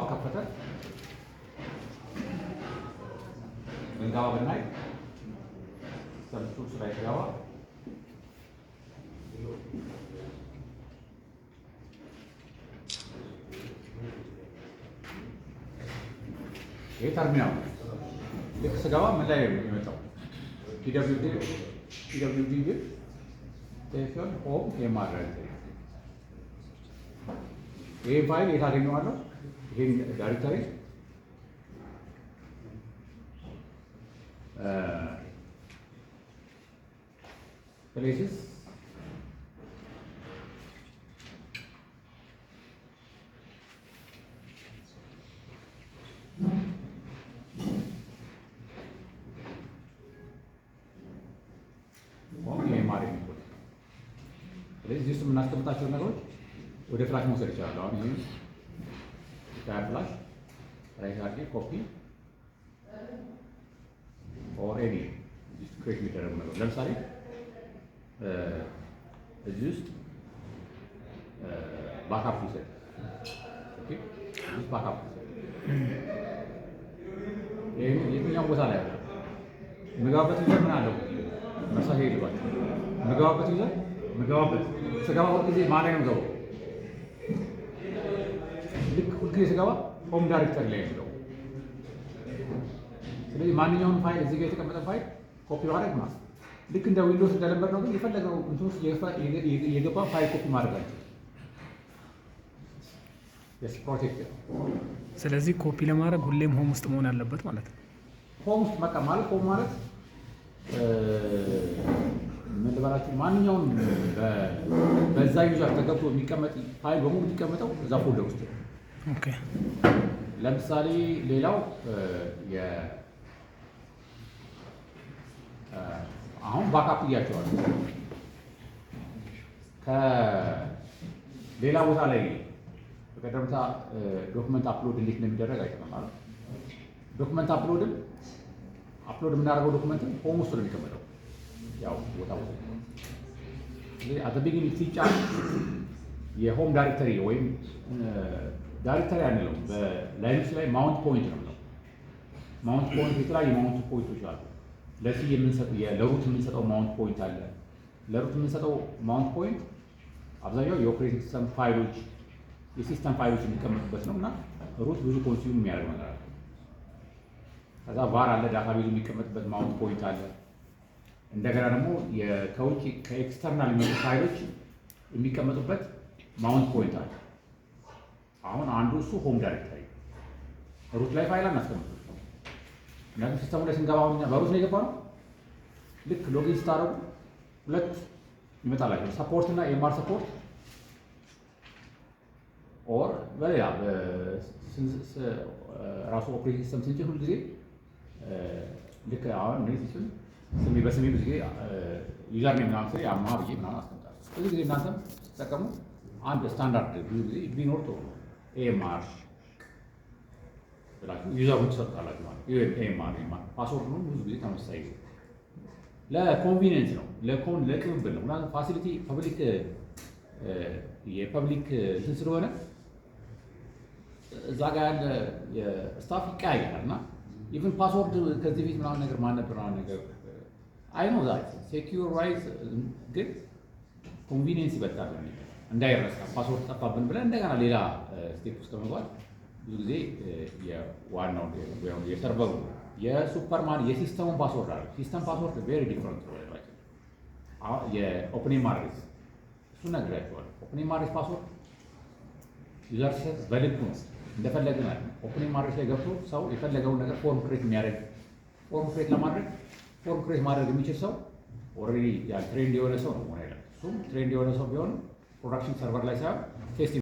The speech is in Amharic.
ከፈተ እንጋባ ብናይ ሰብስቱት ላይ ገባ ይሄ ተርሚናል ልክ ስገባ ምን ላይ ነው የሚመጣው? ፒደብሊውዲ ግን ቴሌፎን ሆም የማድረግ ይሄ ፋይል የት አገኘዋለሁ? ይሄን ዳይሬክተሪ places ስለዚህ እሱ የምናስቀምጣቸው ነገሮች ወደ ፍላሽ መውሰድ ይችላል። አሁን ይሄን ፍላሽ ራይት አድርጌ ኮፒ ኦር ኤኒ ክሬት የሚደረጉ ነገሮች ለምሳሌ እዚህ ውስጥ ባክአፕ ውሰድ። ኦኬ እዚህ ባክአፕ ውሰድ። የትኛው ቦታ ላይ አለ? የምገባበት ዩዘር ምን አለው? መርሳት የለባቸው የምገባበት ዩዘር የምገባበት ስገባ ሁልጊዜ ማን ላይ ነው የምገባው? ልክ ሁልጊዜ ስገባ ሆም ዳይሬክተሪ ላይ ነው። ስለዚህ ማንኛውም ፋይል እዚህ ጋር የተቀመጠ ፋይል ኮፒ ማድረግ ማለት ልክ እንደ ዊንዶውስ እንደለመድነው ግን የፈለገው እንትን ውስጥ የገባ ፋይል ኮፒ ማድረግ አለበት። ፕሮቴክት። ስለዚህ ኮፒ ለማድረግ ሁሌም ሆም ውስጥ መሆን አለበት ማለት ነው። ሆም ውስጥ በቃ ማለት ሆም ማለት ምን ልበላችሁ፣ ማንኛውም በዛ ዩዘር ተገብቶ የሚቀመጥ ፋይል በሙሉ የሚቀመጠው እዛ ፎልደር ውስጥ ነው። ኦኬ ለምሳሌ ሌላው አሁን ባክአፕ እያቸዋል ከሌላ ቦታ ላይ በቀደምታ ዶክመንት አፕሎድ እንዴት እንደሚደረግ አይተናል ማለት ዶክመንት አፕሎድ የምናደርገው ዶክመንትን ሆም ውስጥ ነው የሚቀመጠው። ያው ቦታ አት ቢጊኒንግ ሲጫን የሆም ዳይሬክተሪ ወይም ዳይሬክተሪ አንለው በላይኖች ላይ ማውንት ፖይንት ነው። ማውንት ፖይንት የተለያዩ ማውንት ፖይንቶች አሉ። ለዚህ ለሩት የምንሰጠው ማውንት ፖይንት አለ። ለሩት የምንሰጠው ማውንት ፖይንት አብዛኛው የኦፕሬቲንግ ሲስተም ፋይሎች የሲስተም ፋይሎች የሚቀመጡበት ነው እና ሩት ብዙ ኮንሱም የሚያደርግ ነገር አለ። ከዛ ቫር አለ፣ ዳታቤዝ የሚቀመጥበት ማውንት ፖይንት አለ። እንደገና ደግሞ ከውጭ ከኤክስተርናል የሚመጡ ፋይሎች የሚቀመጡበት ማውንት ፖይንት አለ። አሁን አንዱ እሱ ሆም ዳይሬክተሪ ሩት ላይ ፋይል አናስቀምጥ። ምክንያቱም ሲስተሙ ላይ ስንገባ አሁን እኛ በሩት ነው የገባነው። ልክ ሎጊን ስታደርጉ ሁለት ይመጣላቸው ሰፖርት እና ኤምአር ሰፖርት ኦር በሌላ ራሱ ኦፕሬቲንግ ሲስተም ስንጭን ሁልጊዜ ልክ አሁን እኔ በስሜ ብዙ ጊዜ ዩዘር ኔም ምናምን ስል አማ ብዬ ምናምን አስቀምጣለሁ። ብዙ ጊዜ እናንተም ስትጠቀሙ አንድ ስታንዳርድ ብዙ ጊዜ ቢኖር ጥሩ ነው። ኤምአር ብላችሁ ዩዘሩን ትሰጣላችሁ ማለት ኤምአር ፓስወርድ ነው። ብዙ ጊዜ ተመሳሳይ ለኮንቪኒየንስ ነው፣ ለቅብብል ነው። ምክንያቱም ፋሲሊቲ ፐብሊክ የፐብሊክ እንትን ስለሆነ እዛ ጋር ያለ ስታፍ ይቀያየራል እና ኢቭን ፓስወርድ ከዚህ ቤት ምናምን ነገር ማን ነበር ምናምን ነገር አይ ኖ ዛት ሴኪዩር ዋይዝ ግን ኮንቪኒየንስ ይበልጣል። እንዳይረሳ ፓስወርድ ጠፋብን ብለን እንደገና ሌላ ስቴፕ ውስጥ ከመግባት ብዙ ጊዜ የዋናው የሰርቨሩ የሱፐርማን የሲስተሙን ፓስወርድ አለ። ሲስተም ፓስወርድ ቬሪ ዲፍረንት ነው። የኦፕን ማድሬስ እሱ ነግራቸዋል። ኦፕን ማድሬስ ፓስወርድ ዩዘር ሴት በልኩ ነው እንደፈለግን አለ። ኦፕን ማድሬስ ላይ ገብቶ ሰው የፈለገውን ነገር ፎርም ክሬት የሚያደርግ ፎርም ክሬት ማድረግ የሚችል ሰው ኦልሬዲ ትሬንድ የሆነ ሰው ነው መሆን ያለበት። እሱም ትሬንድ የሆነ ሰው ቢሆን ፕሮዳክሽን ሰርቨር ላይ ሳይሆን ቴስቲንግ